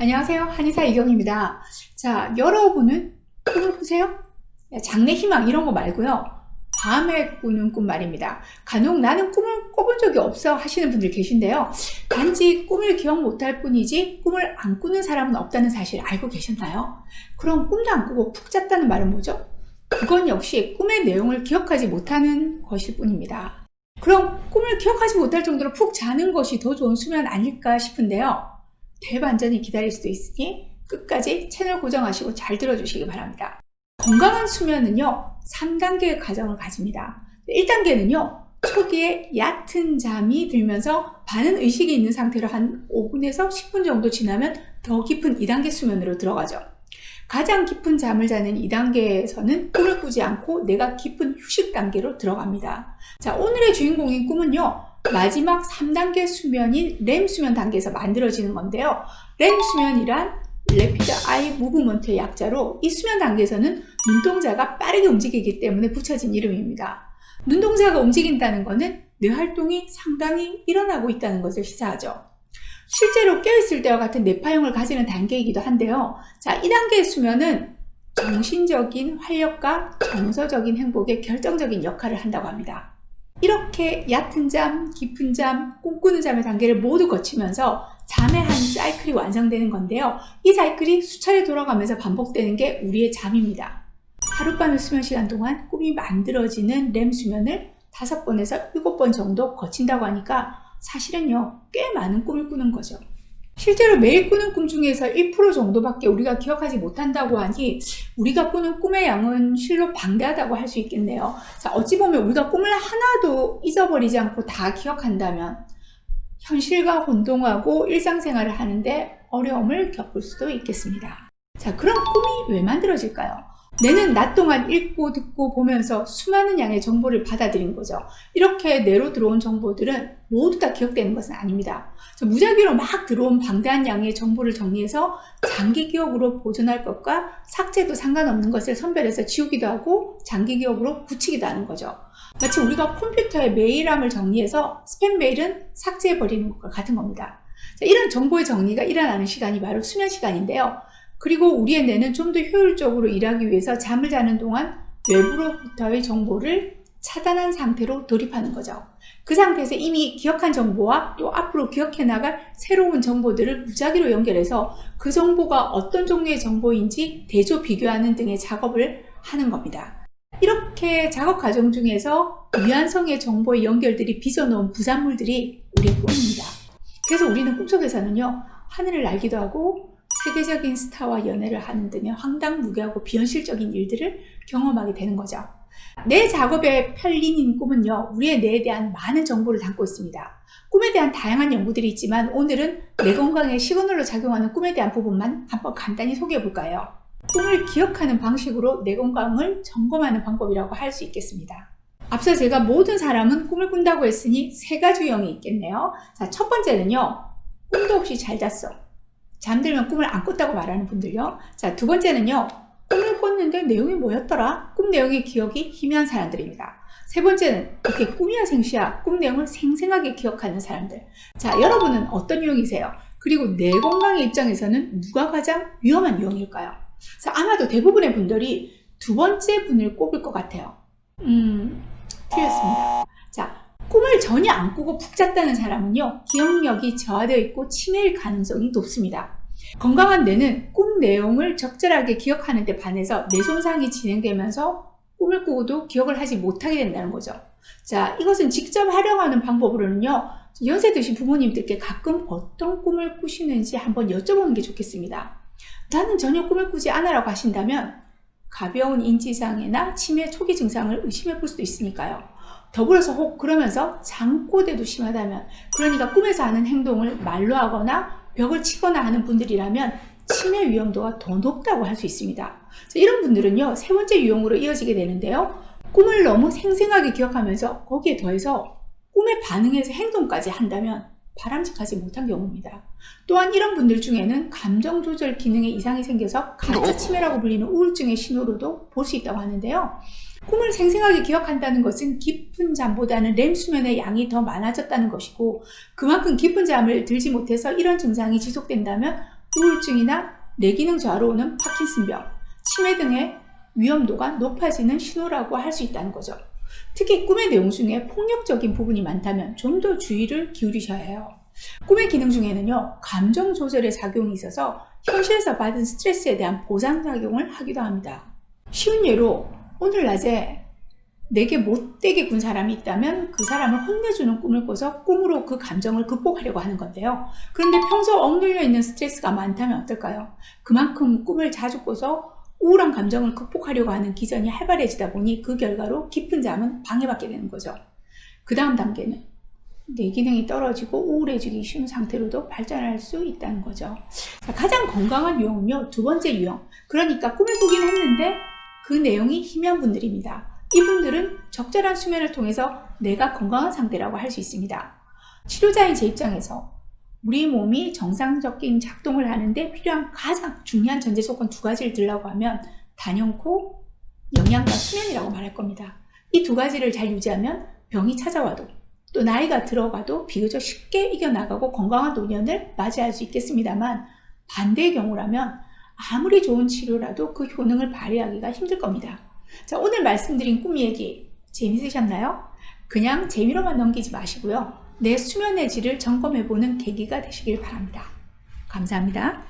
안녕하세요. 한의사 이경입니다. 자, 여러분은 꿈을 꾸세요? 장래 희망 이런 거 말고요. 밤에 꾸는 꿈 말입니다. 간혹 나는 꿈을 꿔본 적이 없어 하시는 분들 계신데요. 단지 꿈을 기억 못할 뿐이지 꿈을 안 꾸는 사람은 없다는 사실 알고 계셨나요? 그럼 꿈도 안 꾸고 푹 잤다는 말은 뭐죠? 그건 역시 꿈의 내용을 기억하지 못하는 것일 뿐입니다. 그럼 꿈을 기억하지 못할 정도로 푹 자는 것이 더 좋은 수면 아닐까 싶은데요. 대반전이 기다릴 수도 있으니 끝까지 채널 고정하시고 잘 들어주시기 바랍니다. 건강한 수면은요 3단계의 과정을 가집니다. 1단계는요 초기에 얕은 잠이 들면서 반은 의식이 있는 상태로 한 5분에서 10분 정도 지나면 더 깊은 2단계 수면으로 들어가죠. 가장 깊은 잠을 자는 2단계에서는 꿈을 꾸지 않고 내가 깊은 휴식 단계로 들어갑니다. 자, 오늘의 주인공인 꿈은요 마지막 3단계 수면인 렘 수면 단계에서 만들어지는 건데요. 렘 수면이란 Rapid Eye Movement의 약자로 이 수면 단계에서는 눈동자가 빠르게 움직이기 때문에 붙여진 이름입니다. 눈동자가 움직인다는 것은 뇌 활동이 상당히 일어나고 있다는 것을 시사하죠. 실제로 깨어있을 때와 같은 뇌파형을 가지는 단계이기도 한데요. 자, 이 단계의 수면은 정신적인 활력과 정서적인 행복에 결정적인 역할을 한다고 합니다. 이렇게 얕은 잠, 깊은 잠, 꿈꾸는 잠의 단계를 모두 거치면서 잠의 한 사이클이 완성되는 건데요. 이 사이클이 수차례 돌아가면서 반복되는 게 우리의 잠입니다. 하룻밤의 수면 시간 동안 꿈이 만들어지는 렘 수면을 5번에서 7번 정도 거친다고 하니까 사실은요 꽤 많은 꿈을 꾸는 거죠. 실제로 매일 꾸는 꿈 중에서 1% 정도밖에 우리가 기억하지 못한다고 하니 우리가 꾸는 꿈의 양은 실로 방대하다고 할 수 있겠네요. 자, 어찌 보면 우리가 꿈을 하나도 잊어버리지 않고 다 기억한다면 현실과 혼동하고 일상생활을 하는데 어려움을 겪을 수도 있겠습니다. 자, 그럼 꿈이 왜 만들어질까요? 뇌는 낮 동안 읽고 듣고 보면서 수많은 양의 정보를 받아들인 거죠. 이렇게 뇌로 들어온 정보들은 모두 다 기억되는 것은 아닙니다. 무작위로 막 들어온 방대한 양의 정보를 정리해서 장기 기억으로 보존할 것과 삭제도 상관없는 것을 선별해서 지우기도 하고 장기 기억으로 붙이기도 하는 거죠. 마치 우리가 컴퓨터에 메일함을 정리해서 스팸 메일은 삭제해버리는 것과 같은 겁니다. 자, 이런 정보의 정리가 일어나는 시간이 바로 수면 시간인데요. 그리고 우리의 뇌는 좀 더 효율적으로 일하기 위해서 잠을 자는 동안 외부로부터의 정보를 차단한 상태로 돌입하는 거죠. 그 상태에서 이미 기억한 정보와 또 앞으로 기억해 나갈 새로운 정보들을 무작위로 연결해서 그 정보가 어떤 종류의 정보인지 대조 비교하는 등의 작업을 하는 겁니다. 이렇게 작업 과정 중에서 유한성의 정보의 연결들이 빚어놓은 부산물들이 우리의 꿈입니다. 그래서 우리는 꿈속에서는요 하늘을 날기도 하고 세계적인 스타와 연애를 하는 등의 황당무계하고 비현실적인 일들을 경험하게 되는 거죠. 내 작업의 편린인 꿈은요 우리의 뇌에 대한 많은 정보를 담고 있습니다. 꿈에 대한 다양한 연구들이 있지만 오늘은 뇌 건강에 시그널로 작용하는 꿈에 대한 부분만 한번 간단히 소개해 볼까요? 꿈을 기억하는 방식으로 뇌 건강을 점검하는 방법이라고 할 수 있겠습니다. 앞서 제가 모든 사람은 꿈을 꾼다고 했으니 3가지 유형이 있겠네요. 자, 첫 번째는요 꿈도 없이 잘 잤어. 잠들면 꿈을 안 꿨다고 말하는 분들요. 자, 두 번째는요 꿈을 꿨는데 내용이 뭐였더라? 꿈 내용의 기억이 희미한 사람들입니다. 세 번째는 이렇게 꿈이야 생시야 꿈 내용을 생생하게 기억하는 사람들. 자, 여러분은 어떤 유형이세요? 그리고 뇌 건강의 입장에서는 누가 가장 위험한 유형일까요? 자, 아마도 대부분의 분들이 두 번째 분을 꼽을 것 같아요. 틀렸습니다. 자, 꿈을 전혀 안 꾸고 푹 잤다는 사람은요 기억력이 저하되어 있고 치매일 가능성이 높습니다. 건강한 뇌는 꿈 내용을 적절하게 기억하는 데 반해서 뇌 손상이 진행되면서 꿈을 꾸고도 기억을 하지 못하게 된다는 거죠. 자, 이것은 직접 활용하는 방법으로는요 연세 드신 부모님들께 가끔 어떤 꿈을 꾸시는지 한번 여쭤보는 게 좋겠습니다. 나는 전혀 꿈을 꾸지 않아 라고 하신다면 가벼운 인지장애나 치매 초기 증상을 의심해 볼 수도 있으니까요. 더불어서 혹 그러면서 잠꼬대도 심하다면, 그러니까 꿈에서 하는 행동을 말로 하거나 벽을 치거나 하는 분들이라면 치매 위험도가 더 높다고 할 수 있습니다. 자, 이런 분들은요 3번째 유형으로 이어지게 되는데요. 꿈을 너무 생생하게 기억하면서 거기에 더해서 꿈에 반응해서 행동까지 한다면 바람직하지 못한 경우입니다. 또한 이런 분들 중에는 감정 조절 기능에 이상이 생겨서 가짜 치매라고 불리는 우울증의 신호로도 볼 수 있다고 하는데요. 꿈을 생생하게 기억한다는 것은 깊은 잠보다는 렘 수면의 양이 더 많아졌다는 것이고, 그만큼 깊은 잠을 들지 못해서 이런 증상이 지속된다면 우울증이나 뇌기능 저하로 오는 파킨슨병, 치매 등의 위험도가 높아지는 신호라고 할 수 있다는 거죠. 특히 꿈의 내용 중에 폭력적인 부분이 많다면 좀 더 주의를 기울이셔야 해요. 꿈의 기능 중에는요, 감정 조절의 작용이 있어서 현실에서 받은 스트레스에 대한 보상작용을 하기도 합니다. 쉬운 예로 오늘 낮에 내게 못되게 군 사람이 있다면 그 사람을 혼내주는 꿈을 꿔서 꿈으로 그 감정을 극복하려고 하는 건데요. 그런데 평소 억눌려 있는 스트레스가 많다면 어떨까요? 그만큼 꿈을 자주 꿔서 우울한 감정을 극복하려고 하는 기전이 활발해지다 보니 그 결과로 깊은 잠은 방해받게 되는 거죠. 그 다음 단계는 뇌 기능이 떨어지고 우울해지기 쉬운 상태로도 발전할 수 있다는 거죠. 자, 가장 건강한 유형은요, 두 번째 유형. 그러니까 꿈을 꾸긴 했는데 그 내용이 희미한 분들입니다. 이분들은 적절한 수면을 통해서 내가 건강한 상태라고 할 수 있습니다. 치료자인 제 입장에서 우리 몸이 정상적인 작동을 하는데 필요한 가장 중요한 전제 조건 두 가지를 들라고 하면 단연코 영양과 수면이라고 말할 겁니다. 이 두 가지를 잘 유지하면 병이 찾아와도 또 나이가 들어가도 비교적 쉽게 이겨나가고 건강한 노년을 맞이할 수 있겠습니다만, 반대의 경우라면 아무리 좋은 치료라도 그 효능을 발휘하기가 힘들 겁니다. 자, 오늘 말씀드린 꿈 얘기 재밌으셨나요? 그냥 재미로만 넘기지 마시고요. 내 수면의 질을 점검해보는 계기가 되시길 바랍니다. 감사합니다.